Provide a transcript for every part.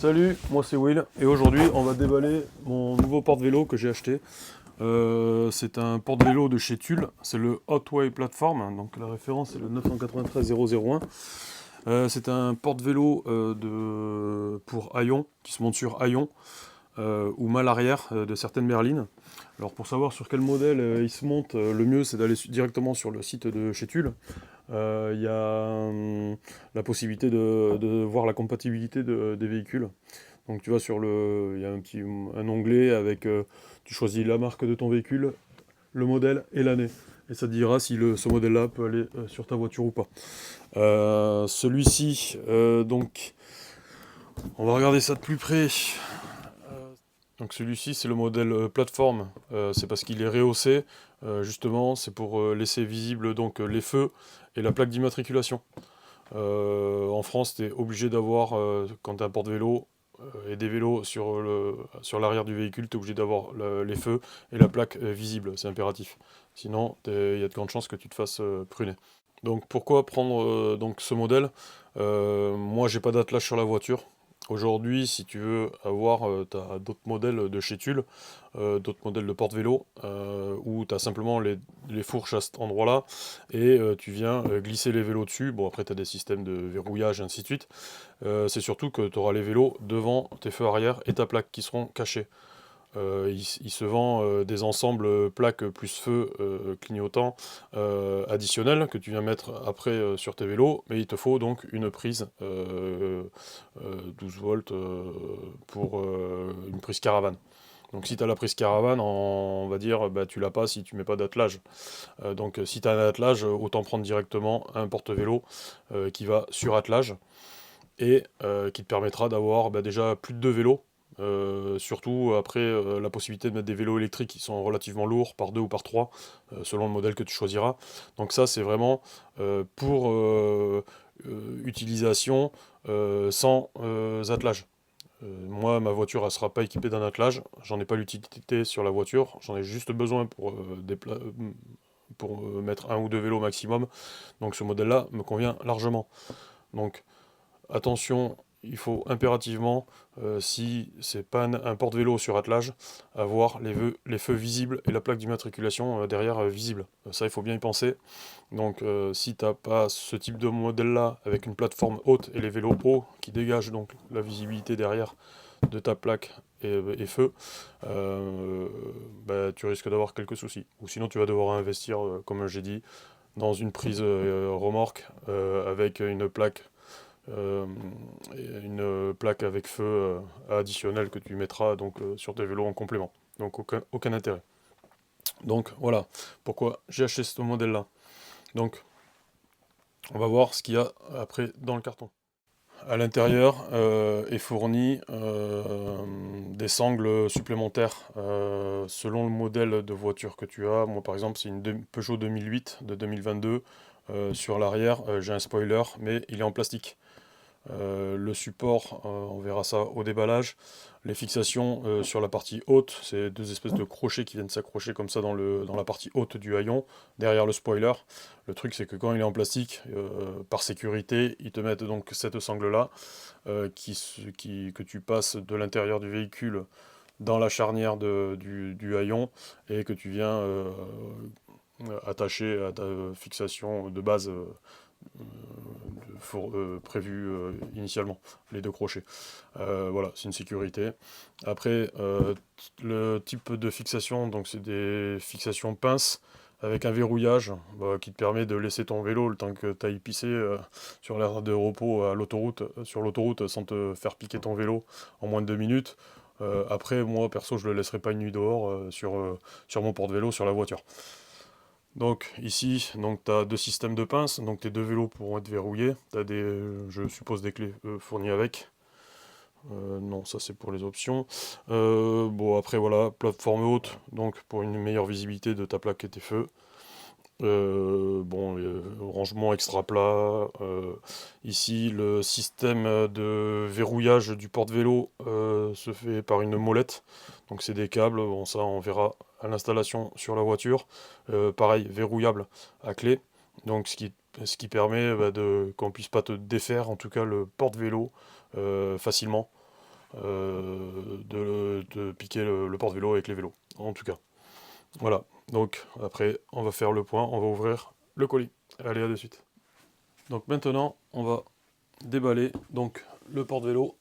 Salut, moi c'est Will et aujourd'hui on va déballer mon nouveau porte-vélo que j'ai acheté. C'est un porte-vélo de chez Tulle, c'est le Hotway Platform, donc la référence c'est le 993 001. C'est un porte-vélo pour haillons qui se monte sur haillons ou mal arrière de certaines berlines. Alors pour savoir sur quel modèle il se monte, le mieux c'est d'aller directement sur le site de chez Tulle. Il y a la possibilité de voir la compatibilité des véhicules. Donc tu vas il y a un onglet avec, tu choisis la marque de ton véhicule, le modèle et l'année. Et ça te dira si ce modèle-là peut aller sur ta voiture ou pas. Celui-ci, donc, on va regarder ça de plus près. Donc celui-ci, c'est le modèle plateforme. C'est parce qu'il est rehaussé. Justement, c'est pour laisser visible donc les feux et la plaque d'immatriculation. En France, tu es obligé d'avoir, quand tu as un porte-vélo et des vélos sur l'arrière du véhicule, tu es obligé d'avoir les feux et la plaque visible, c'est impératif. Sinon, il y a de grandes chances que tu te fasses pruner. Donc pourquoi prendre donc ce modèle? Moi, j'ai pas d'attelage sur la voiture. Aujourd'hui, si tu veux avoir, tu as d'autres modèles de chez Tulle, d'autres modèles de porte-vélo, où tu as simplement les fourches à cet endroit-là, et tu viens glisser les vélos dessus. Bon, après, tu as des systèmes de verrouillage, et ainsi de suite. C'est surtout que tu auras les vélos devant tes feux arrière et ta plaque qui seront cachés. Il se vend des ensembles plaques plus feu clignotants additionnels que tu viens mettre après sur tes vélos, mais il te faut donc une prise 12 volts pour une prise caravane. Donc si tu as la prise caravane, on va dire, bah, tu l'as pas si tu mets pas d'attelage. Donc si tu as un attelage, autant prendre directement un porte-vélo qui va sur attelage et qui te permettra d'avoir bah, déjà plus de deux vélos. Surtout après la possibilité de mettre des vélos électriques qui sont relativement lourds par deux ou par trois selon le modèle que tu choisiras. Donc ça c'est vraiment pour utilisation sans attelage. Moi ma voiture elle sera pas équipée d'un attelage, j'en ai pas l'utilité sur la voiture, j'en ai juste besoin pour mettre un ou deux vélos maximum. Donc ce modèle là me convient largement. Donc attention, il faut impérativement, si c'est pas un porte-vélo sur attelage, avoir les feux visibles et la plaque d'immatriculation derrière visible. Ça, il faut bien y penser. Donc, si tu n'as pas ce type de modèle-là, avec une plateforme haute et les vélos hauts qui dégagent donc la visibilité derrière de ta plaque et feu, bah, tu risques d'avoir quelques soucis. Ou sinon, tu vas devoir investir, comme j'ai dit, dans une prise remorque avec euh, une plaque avec feu additionnelle que tu mettras donc sur tes vélos en complément. Donc aucun intérêt. Donc voilà pourquoi j'ai acheté ce modèle-là. Donc on va voir ce qu'il y a après dans le carton. À l'intérieur est fourni des sangles supplémentaires selon le modèle de voiture que tu as. Moi par exemple c'est une Peugeot 2008 de 2022. Sur l'arrière j'ai un spoiler mais il est en plastique. Le support, on verra ça au déballage. Les fixations sur la partie haute, c'est deux espèces de crochets qui viennent s'accrocher comme ça dans la partie haute du haillon, derrière le spoiler. Le truc c'est que quand il est en plastique, par sécurité, ils te mettent donc cette sangle-là, que tu passes de l'intérieur du véhicule dans la charnière du haillon, et que tu viens attacher à ta fixation de base prévu initialement, les deux crochets. Voilà, c'est une sécurité. Après, le type de fixation, donc c'est des fixations pinces avec un verrouillage bah, qui te permet de laisser ton vélo le temps que tu ailles pisser sur l'aire de repos sur l'autoroute sans te faire piquer ton vélo en moins de 2 minutes. Après, moi perso, je le laisserai pas une nuit dehors sur mon porte-vélo sur la voiture. Donc ici, tu as deux systèmes de pinces, donc tes deux vélos pourront être verrouillés. Tu as je suppose des clés fournies avec. Non, ça c'est pour les options. Bon après voilà, plateforme haute, donc pour une meilleure visibilité de ta plaque et tes feux. Bon, rangement extra plat. Ici, le système de verrouillage du porte-vélo se fait par une molette. Donc c'est des câbles, bon ça on verra à l'installation sur la voiture. Pareil, verrouillable à clé. Donc ce qui permet bah, qu'on puisse pas te défaire, en tout cas le porte-vélo facilement. de piquer le porte-vélo avec les vélos, en tout cas. Voilà, donc après on va faire le point, on va ouvrir le colis. Allez, à de suite. Donc maintenant on va déballer donc le porte-vélo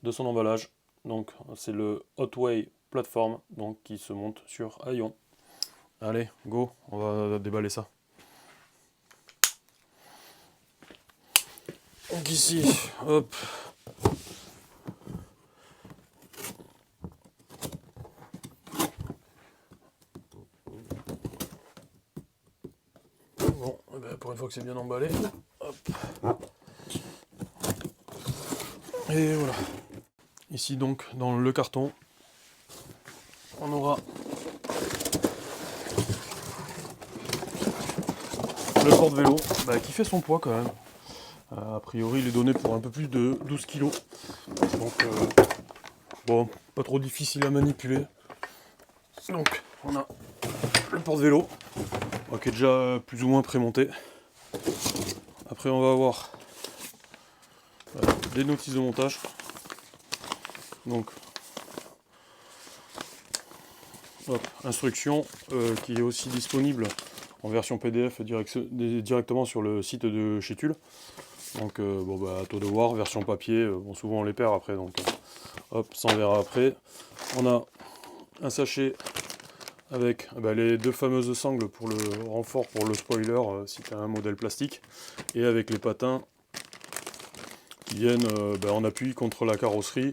de son emballage. Donc c'est le Hotway Platform donc, qui se monte sur haillons. Allez, go, on va déballer ça. Donc ici, hop. Bon, ben pour une fois que c'est bien emballé, hop. Et voilà. Ici donc, dans le carton, on aura le porte-vélo qui fait son poids quand même. A priori, il est donné pour un peu plus de 12 kg. Donc, bon, pas trop difficile à manipuler. Donc, on a le porte-vélo qui est déjà plus ou moins prémonté. Après, on va avoir des notices de montage. Donc, hop, instruction qui est aussi disponible en version PDF directement sur le site de chez Tulle. Donc, à toi de voir, version papier, souvent on les perd après, donc hop, ça on verra après. On a un sachet avec les deux fameuses sangles pour le renfort, pour le spoiler, si tu as un modèle plastique, et avec les patins qui viennent en appui contre la carrosserie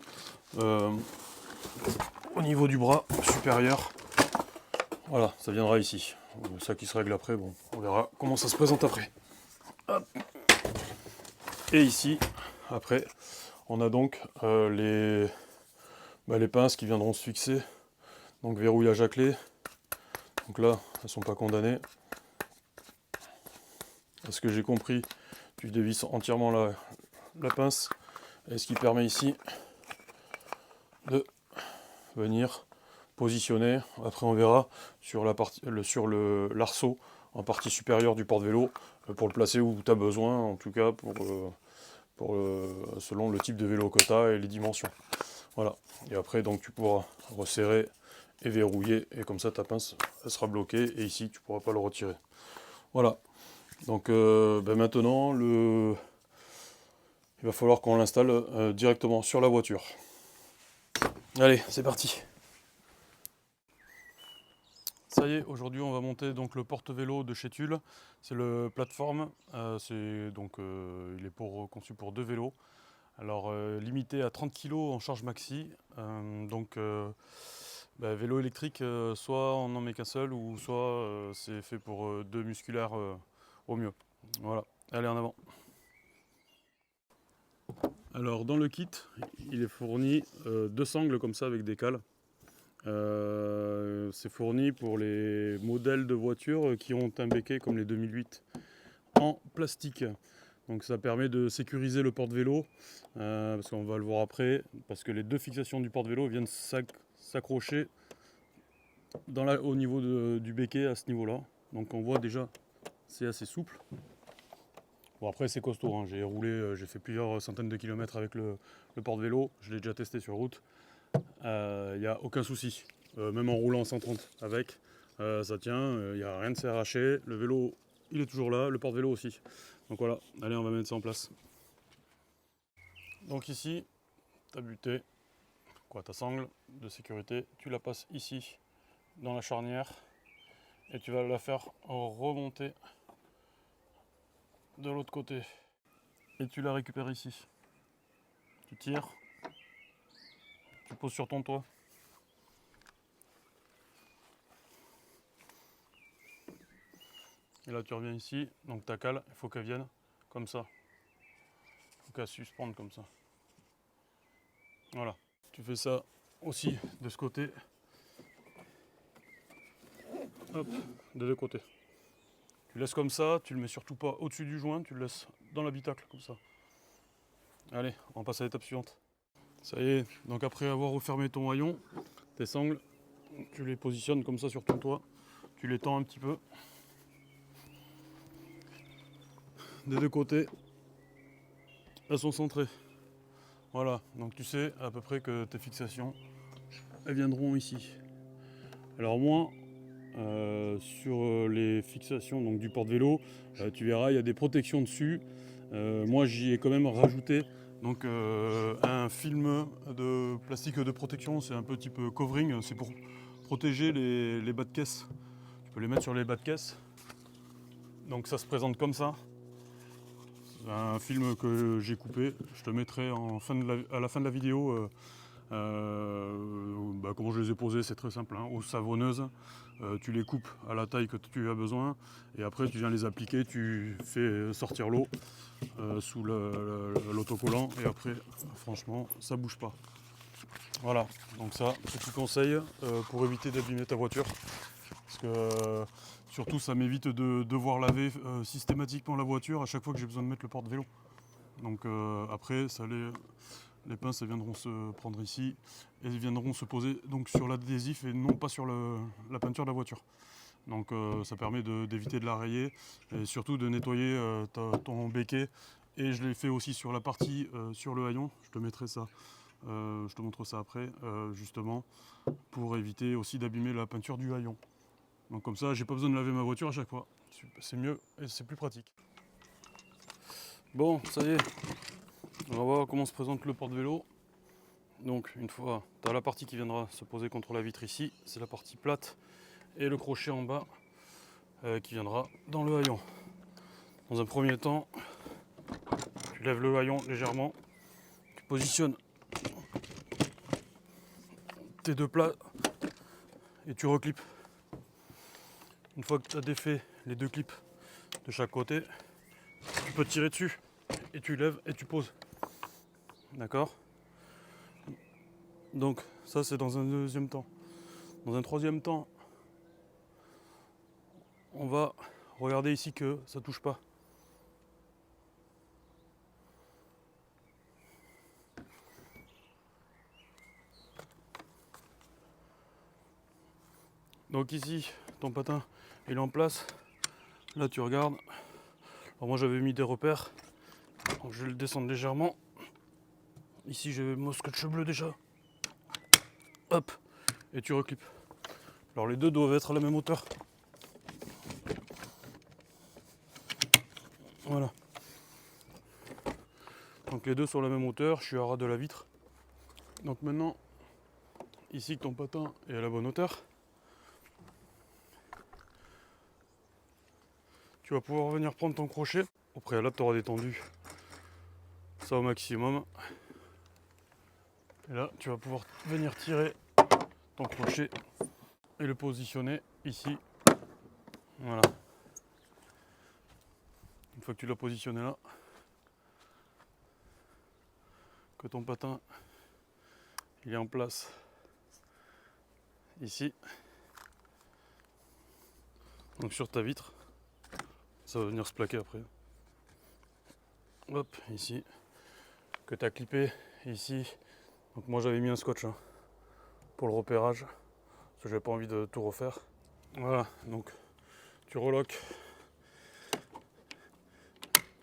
au niveau du bras supérieur. Voilà, ça viendra ici. Ça qui se règle après, bon, on verra comment ça se présente après. Hop. Et ici, après, on a donc les pinces qui viendront se fixer. Donc verrouillage à clé. Donc là, elles ne sont pas condamnées. À ce que j'ai compris, tu dévisses entièrement la pince. Et ce qui permet ici de venir positionner. Après on verra sur l'arceau en partie supérieure du porte-vélo pour le placer où tu as besoin, en tout cas selon le type de vélo que tu as et les dimensions. Voilà. Et après donc tu pourras resserrer et verrouiller et comme ça ta pince elle sera bloquée et ici tu ne pourras pas le retirer. Voilà. Donc maintenant il va falloir qu'on l'installe directement sur la voiture. Allez, c'est parti. Ça y est, aujourd'hui on va monter donc le porte-vélo de chez Tulle. C'est le plateforme, il est conçu pour deux vélos. Alors limité à 30 kg en charge maxi. Vélo électrique, soit on n'en met qu'un seul ou soit c'est fait pour deux musculaires au mieux. Voilà, allez en avant. Alors dans le kit, il est fourni deux sangles comme ça avec des cales. C'est fourni pour les modèles de voitures qui ont un béquet comme les 2008 en plastique. Donc ça permet de sécuriser le porte-vélo, parce qu'on va le voir après, parce que les deux fixations du porte-vélo viennent s'accrocher au niveau du béquet à ce niveau-là. Donc on voit déjà, c'est assez souple. Bon après c'est costaud, hein. J'ai roulé, j'ai fait plusieurs centaines de kilomètres avec le porte-vélo, je l'ai déjà testé sur route. Il n'y a aucun souci, même en roulant 130 avec, ça tient, il n'y a rien de s'est arraché, le vélo il est toujours là, le porte-vélo aussi. Donc voilà, allez on va mettre ça en place. Donc ici, ta butée, ta sangle de sécurité, tu la passes ici dans la charnière et tu vas la faire remonter de l'autre côté. Et tu la récupères ici. Tu tires, tu poses sur ton toit. Et là tu reviens ici, donc ta cale, il faut qu'elle vienne comme ça. Il faut qu'elle suspende comme ça. Voilà. Tu fais ça aussi de ce côté. Hop, de deux côtés. Tu laisses comme ça, tu le mets surtout pas au-dessus du joint, tu le laisses dans l'habitacle comme ça. Allez, on passe à l'étape suivante. Ça y est, donc après avoir refermé ton haillon, tes sangles, tu les positionnes comme ça sur ton toit, tu les tends un petit peu. Des deux côtés, elles sont centrées. Voilà, donc tu sais à peu près que tes fixations, elles viendront ici. Alors moi, sur les fixations donc, du porte-vélo, tu verras, il y a des protections dessus. Moi, j'y ai quand même rajouté donc, un film de plastique de protection, c'est un petit peu covering, c'est pour protéger les bas de caisse. Tu peux les mettre sur les bas de caisse. Donc ça se présente comme ça. C'est un film que j'ai coupé, je te mettrai à la fin de la vidéo comment je les ai posés, c'est très simple, hein, aux savonneuses. Tu les coupes à la taille que tu as besoin et après tu viens les appliquer, tu fais sortir l'eau sous l'autocollant et après franchement ça bouge pas. Voilà, donc ça, petit conseil pour éviter d'abîmer ta voiture. Parce que surtout ça m'évite de devoir laver systématiquement la voiture à chaque fois que j'ai besoin de mettre le porte-vélo. Donc après ça les pinces elles viendront se prendre ici et elles viendront se poser donc sur l'adhésif et non pas sur la peinture de la voiture. Donc ça permet d'éviter de la rayer et surtout de nettoyer ton béquet. Et je l'ai fait aussi sur la partie sur le haillon, je te mettrai ça, je te montre ça après, justement pour éviter aussi d'abîmer la peinture du haillon. Donc comme ça j'ai pas besoin de laver ma voiture à chaque fois, c'est mieux et c'est plus pratique. Bon, ça y est, on va voir comment se présente le porte-vélo. Donc une fois, tu as la partie qui viendra se poser contre la vitre ici, c'est la partie plate, et le crochet en bas qui viendra dans le haillon. Dans un premier temps, tu lèves le haillon légèrement, tu positionnes tes deux plats et tu reclips. Une fois que tu as défait les deux clips de chaque côté, tu peux tirer dessus et tu lèves et tu poses. D'accord ? Donc ça c'est dans un deuxième temps. Dans un troisième temps, on va regarder ici que ça touche pas. Donc ici, ton patin il est en place. Là tu regardes. Alors moi j'avais mis des repères. Donc je vais le descendre légèrement. Ici j'ai mon scotch bleu déjà. Hop. Et tu reclips. Alors les deux doivent être à la même hauteur. Voilà. Donc les deux sont à la même hauteur. Je suis à ras de la vitre. Donc maintenant, ici que ton patin est à la bonne hauteur, tu vas pouvoir venir prendre ton crochet. Au préalable, tu auras détendu ça au maximum. Et là, tu vas pouvoir venir tirer ton crochet et le positionner ici. Voilà. Une fois que tu l'as positionné là, que ton patin il est en place ici, donc sur ta vitre, ça va venir se plaquer après. Hop, ici, que tu as clippé ici. Donc moi j'avais mis un scotch pour le repérage, parce que j'avais pas envie de tout refaire. Voilà, donc tu reloques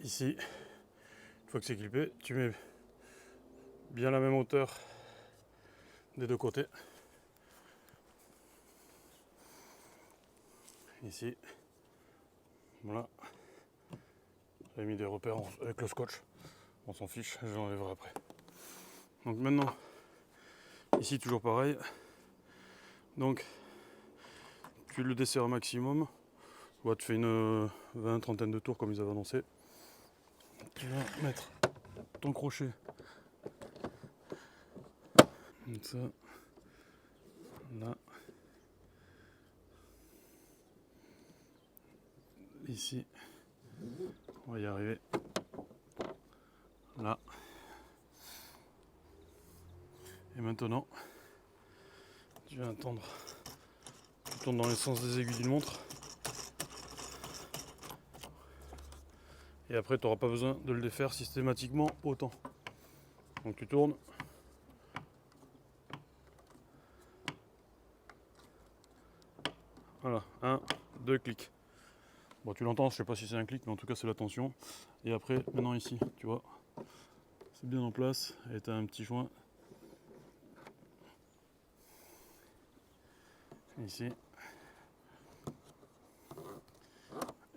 ici. Une fois que c'est clippé, tu mets bien la même hauteur des deux côtés. Ici, voilà. J'avais mis des repères avec le scotch. On s'en fiche, je l'enlèverai après. Donc maintenant, ici toujours pareil. Donc tu le desserres au maximum. Tu fais une 20-30 de tours comme ils avaient annoncé. Tu vas mettre ton crochet comme ça, là, ici, on va y arriver, là, et maintenant, tu vas attendre, tu tournes dans le sens des aiguilles d'une montre, et après tu n'auras pas besoin de le défaire systématiquement autant. Donc tu tournes, voilà, 1, 2 clics. Bon, tu l'entends, je sais pas si c'est un clic, mais en tout cas c'est la tension. Et après, maintenant ici, tu vois, c'est bien en place et tu as un petit joint ici.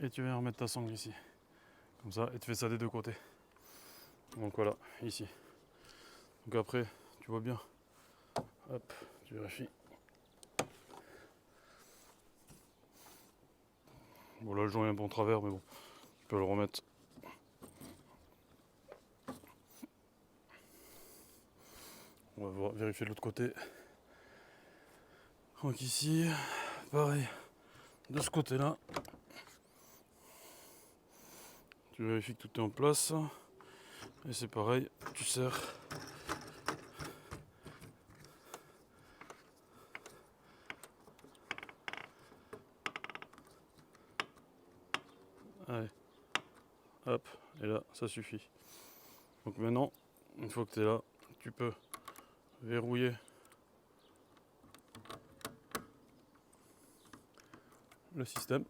Et tu viens remettre ta sangle ici. Comme ça, et tu fais ça des deux côtés. Donc voilà, ici. Donc après, tu vois bien. Hop, tu vérifies. Bon là le joint est un bon travers, mais bon, tu peux le remettre. On va vérifier de l'autre côté. Donc ici, pareil, de ce côté-là. Tu vérifies que tout est en place. Et c'est pareil, tu serres. Allez, hop, et là, ça suffit. Donc maintenant, une fois que tu es là, tu peux verrouiller le système.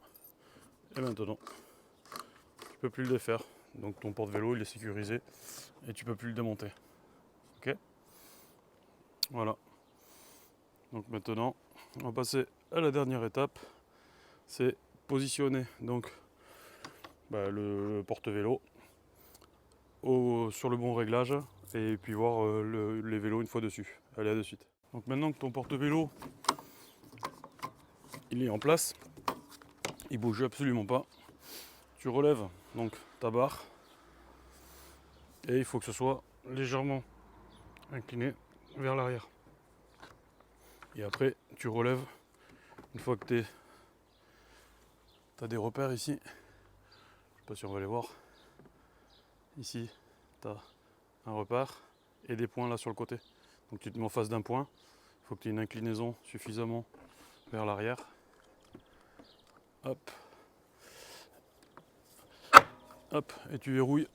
Et maintenant, tu peux plus le défaire. Donc ton porte-vélo, il est sécurisé et tu peux plus le démonter. Ok ? Voilà. Donc maintenant, on va passer à la dernière étape. C'est positionner donc le porte-vélo sur le bon réglage et puis voir les vélos une fois dessus. Allez, à de suite. Donc maintenant que ton porte-vélo il est en place, il bouge absolument pas. Tu relèves donc ta barre et il faut que ce soit légèrement incliné vers l'arrière. Et après tu relèves une fois que tu as des repères ici. Je sais pas si on va les voir. Ici, tu as un repère et des points là sur le côté. Donc tu te mets en face d'un point. Il faut que tu aies une inclinaison suffisamment vers l'arrière. Hop. Hop. Et tu verrouilles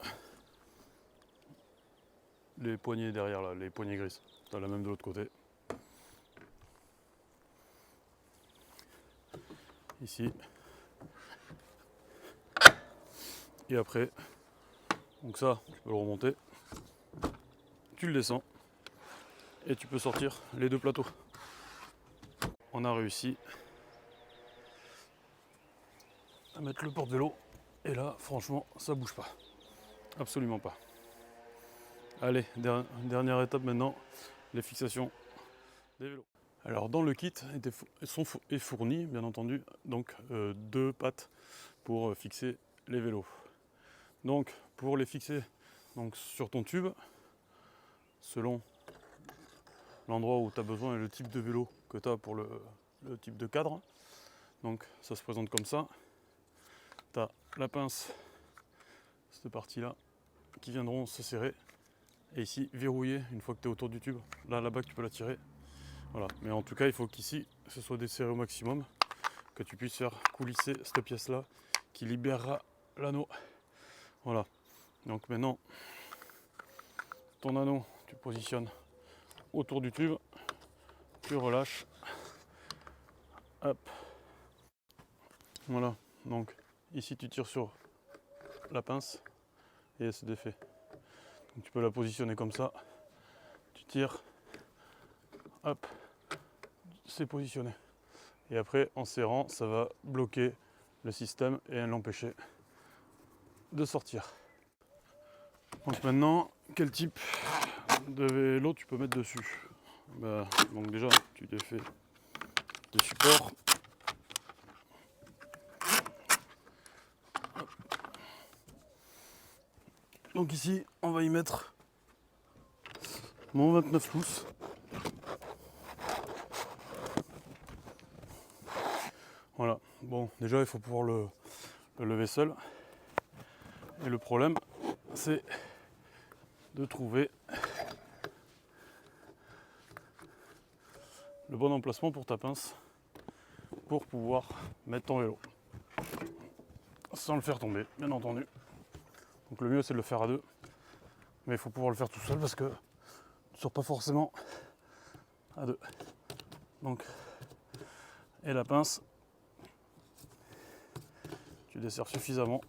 les poignées derrière là, les poignées grises. Tu as la même de l'autre côté. Ici. Et après, donc ça, tu peux le remonter. Tu le descends. Et tu peux sortir les deux plateaux. On a réussi à mettre le porte-vélo. Et là, franchement, ça bouge pas. Absolument pas. Allez, dernière étape maintenant, les fixations des vélos. Alors dans le kit est fourni, bien entendu, donc deux pattes pour fixer les vélos. Donc pour les fixer donc, sur ton tube, selon l'endroit où tu as besoin et le type de vélo que tu as pour le type de cadre, donc ça se présente comme ça. Tu as la pince, cette partie-là, qui viendront se serrer. Et ici, verrouiller une fois que tu es autour du tube. Là, là-bas, tu peux la tirer. Voilà. Mais en tout cas, il faut qu'ici, ce soit desserré au maximum. Que tu puisses faire coulisser cette pièce-là qui libérera l'anneau. Voilà. Donc maintenant, ton anneau, tu le positionnes autour du tube. Tu relâches. Hop. Voilà. Donc ici, tu tires sur la pince et elle se défait. Donc, tu peux la positionner comme ça. Tu tires. Hop. C'est positionné. Et après, en serrant, ça va bloquer le système et l'empêcher de sortir. Donc maintenant, quel type de vélo tu peux mettre dessus? Donc déjà, tu te fais des supports. Donc ici, on va y mettre mon 29 pouces. Voilà, bon, déjà il faut pouvoir le lever seul. Et le problème, c'est de trouver le bon emplacement pour ta pince pour pouvoir mettre ton vélo. Sans le faire tomber, bien entendu. Donc le mieux, c'est de le faire à deux. Mais il faut pouvoir le faire tout seul parce que tu ne sors pas forcément à deux. Donc, et la pince, tu desserres suffisamment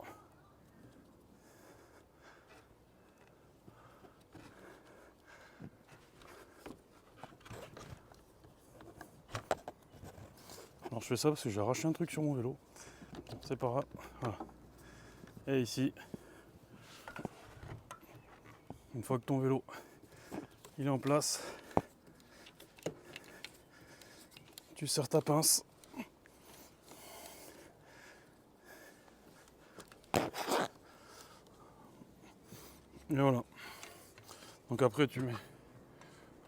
Alors je fais ça parce que j'ai arraché un truc sur mon vélo. C'est pas grave. Voilà. Et ici, une fois que ton vélo il est en place, tu serres ta pince. Et voilà. Donc après tu mets,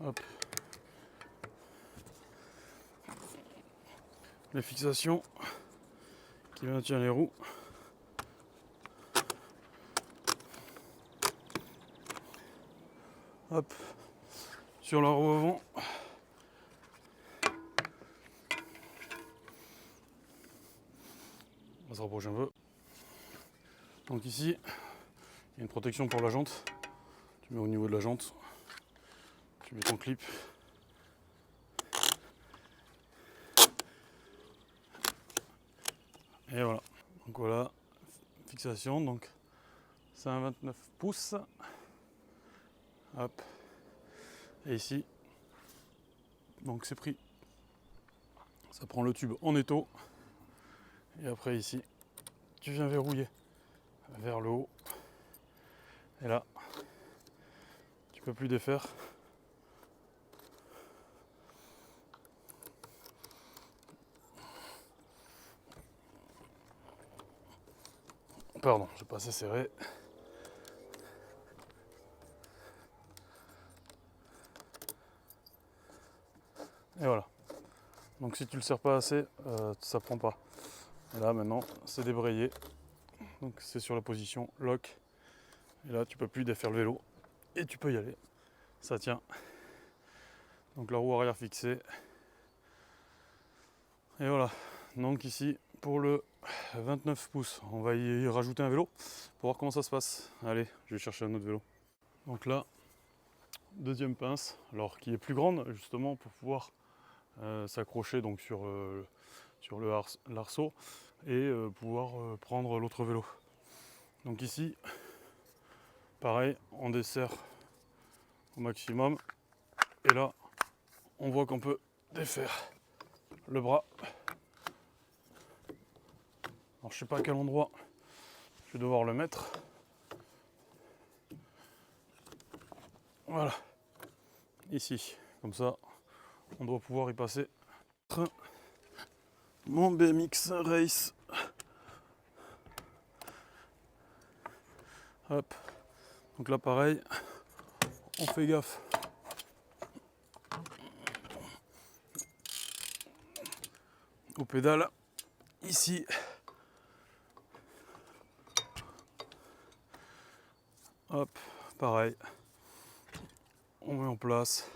hop, les fixations qui maintiennent les roues. Hop, sur la roue avant. On va se rapprocher un peu. Donc ici, il y a une protection pour la jante. Tu mets au niveau de la jante. Tu mets ton clip. Et voilà. Donc voilà, fixation. Donc c'est un 29 pouces. Hop. Et ici, donc c'est pris. Ça prend le tube en étau. Et après ici, tu viens verrouiller vers le haut. Et là, tu peux plus défaire. Pardon, j'ai pas assez serré. Et voilà. Donc si tu le serres pas assez, ça prend pas. Et là maintenant, c'est débrayé. Donc c'est sur la position lock. Et là, tu peux plus défaire le vélo. Et tu peux y aller. Ça tient. Donc la roue arrière fixée. Et voilà. Donc ici, pour le 29 pouces, on va y rajouter un vélo pour voir comment ça se passe. Allez, je vais chercher un autre vélo. Donc là, deuxième pince, alors qui est plus grande justement pour pouvoir s'accrocher donc sur l'arceau et pouvoir prendre l'autre vélo. Donc ici, pareil, on desserre au maximum et là, on voit qu'on peut défaire le bras. Alors je sais pas à quel endroit je vais devoir le mettre. Voilà, ici, comme ça, on doit pouvoir y passer. Mon BMX Race. Hop. Donc là pareil, on fait gaffe. Aux pédales. Ici. Hop, pareil. On met en place.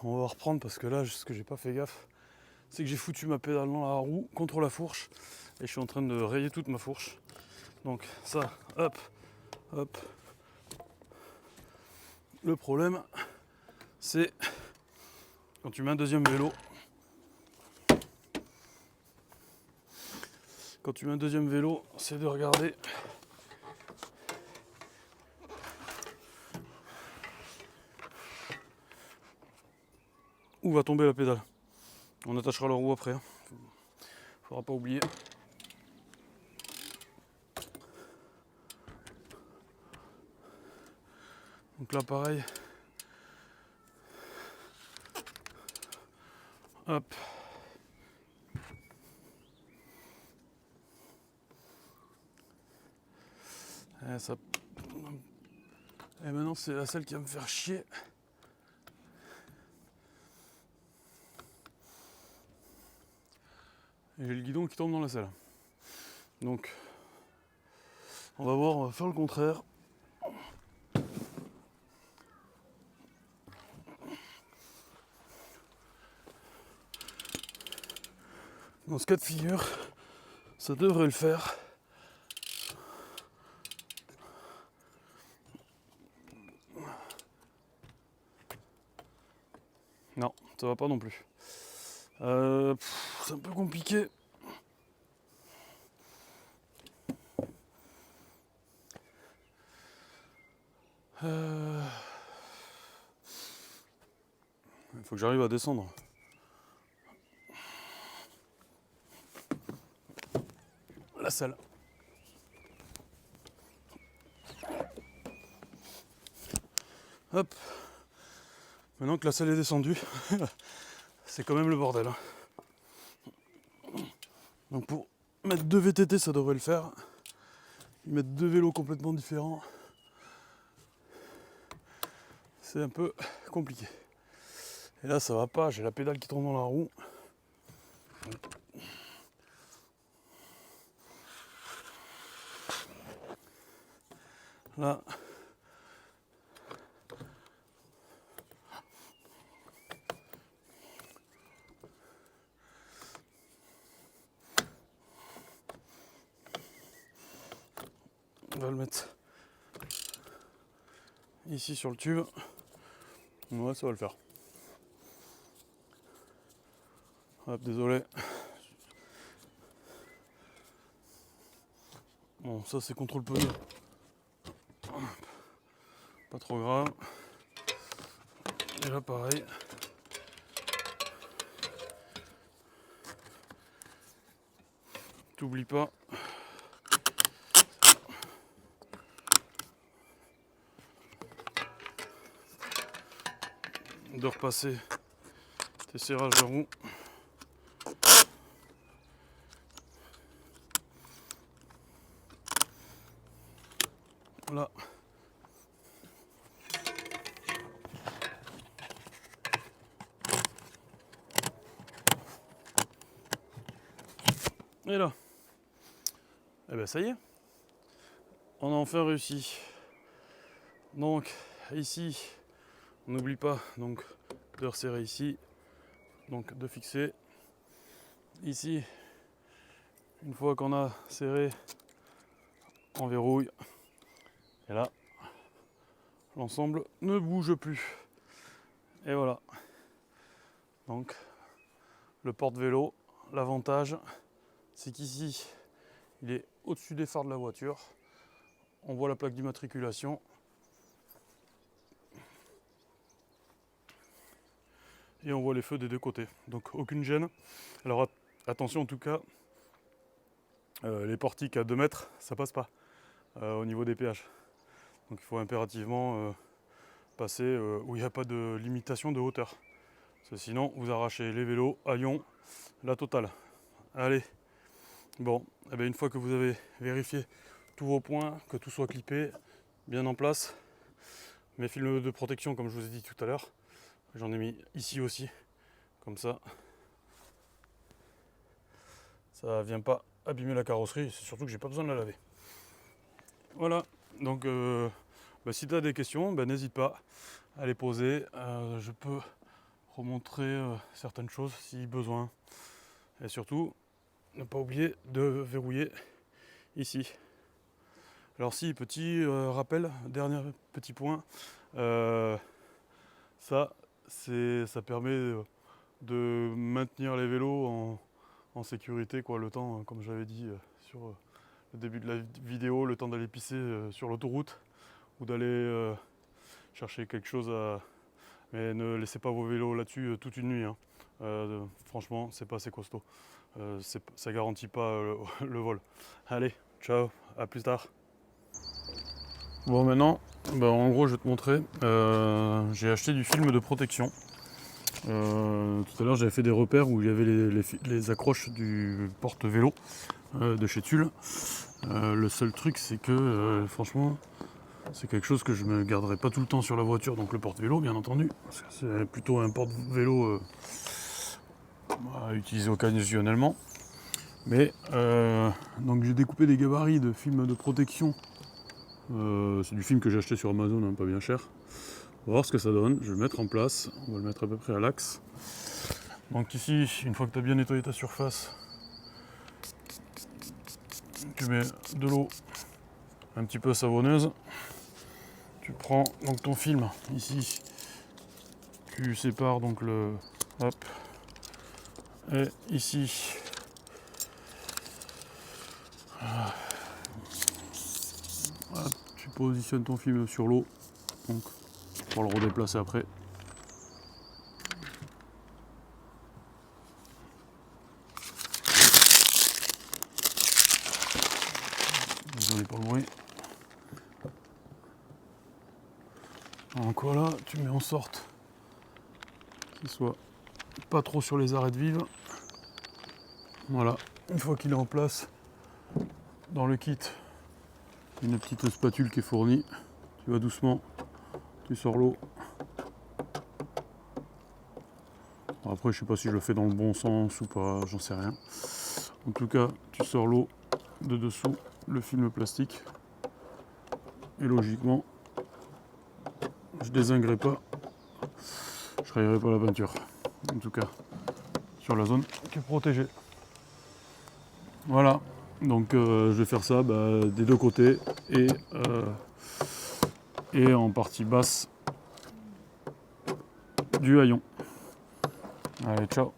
On va reprendre parce que là, ce que j'ai pas fait gaffe, c'est que j'ai foutu ma pédale dans la roue contre la fourche et je suis en train de rayer toute ma fourche. Donc ça, hop, hop. Le problème, c'est quand tu mets un deuxième vélo. Quand tu mets un deuxième vélo, c'est de regarder où va tomber la pédale. On attachera la roue après. Faudra pas oublier. Donc là pareil. Hop. Et maintenant c'est la celle qui va me faire chier. Et j'ai le guidon qui tombe dans la selle. Donc on va voir, on va faire le contraire. Dans ce cas de figure, ça devrait le faire. Non, ça va pas non plus. C'est un peu compliqué. Il faut que j'arrive à descendre. La selle. Hop. Maintenant que la selle est descendue, c'est quand même le bordel. Donc pour mettre 2 VTT, ça devrait le faire. Mettre 2 vélos complètement différents, c'est un peu compliqué. Et là, ça va pas, j'ai la pédale qui tombe dans la roue. Là, on va le mettre ici sur le tube. Ouais, ça va le faire. Hop, désolé. Bon, ça c'est contrôle pneu. Pas trop grave. Et là, pareil. T'oublies pas. De repasser tes serrages de roue. Là. Et là. Et ben ça y est. On a enfin réussi. Donc ici, on n'oublie pas donc de resserrer ici. Donc de fixer. Ici, une fois qu'on a serré, on verrouille. Et là, l'ensemble ne bouge plus. Et voilà. Donc, le porte-vélo, l'avantage, c'est qu'ici, il est au-dessus des phares de la voiture. On voit la plaque d'immatriculation. Et on voit les feux des deux côtés. Donc, aucune gêne. Alors, attention en tout cas, les portiques à 2 mètres, ça passe pas au niveau des péages. Donc, il faut impérativement passer où il n'y a pas de limitation de hauteur. Parce que sinon, vous arrachez les vélos, haillons, la totale. Allez, bon, et bien une fois que vous avez vérifié tous vos points, que tout soit clippé, bien en place, mes films de protection, comme je vous ai dit tout à l'heure, j'en ai mis ici aussi, comme ça vient pas abîmer la carrosserie, c'est surtout que j'ai pas besoin de la laver. Voilà, donc si tu as des questions, n'hésite pas à les poser, je peux remontrer certaines choses si besoin. Et surtout, ne pas oublier de verrouiller ici. Alors si, petit rappel, dernier petit point, ça permet de maintenir les vélos en sécurité, quoi, le temps, comme j'avais dit sur le début de la vidéo, le temps d'aller pisser sur l'autoroute ou d'aller chercher quelque chose à... Mais ne laissez pas vos vélos là-dessus toute une nuit, hein. Franchement, c'est pas assez costaud. Ça garantit pas le vol. Allez, ciao, à plus tard. Bon, maintenant, en gros, je vais te montrer. J'ai acheté du film de protection. Tout à l'heure, j'avais fait des repères où il y avait les accroches du porte-vélo de chez Tulle. Le seul truc, c'est que franchement, c'est quelque chose que je ne me garderai pas tout le temps sur la voiture, donc le porte-vélo, bien entendu. Parce que c'est plutôt un porte-vélo à utiliser occasionnellement. Mais donc j'ai découpé des gabarits de film de protection. C'est du film que j'ai acheté sur Amazon, hein, pas bien cher. On va voir ce que ça donne. Je vais le mettre en place. On va le mettre à peu près à l'axe. Donc ici, une fois que tu as bien nettoyé ta surface, tu mets de l'eau un petit peu savonneuse. Tu prends donc ton film ici. tu sépares donc le... Hop. Et ici, voilà, tu positionnes ton film sur l'eau, donc pour le redéplacer après. Désolé pour le bruit. Donc voilà, tu mets en sorte qu'il soit pas trop sur les arêtes vives. Voilà, une fois qu'il est en place, dans le kit, une petite spatule qui est fournie. Tu vas doucement, tu sors l'eau. Après, je sais pas si je le fais dans le bon sens ou pas, j'en sais rien. En tout cas, tu sors l'eau de dessous le film plastique. Et logiquement, je dézinguerai pas, je rayerai pas la peinture. En tout cas, sur la zone qui est protégée. Voilà, donc je vais faire ça des deux côtés et en partie basse du haillon. Allez, ciao.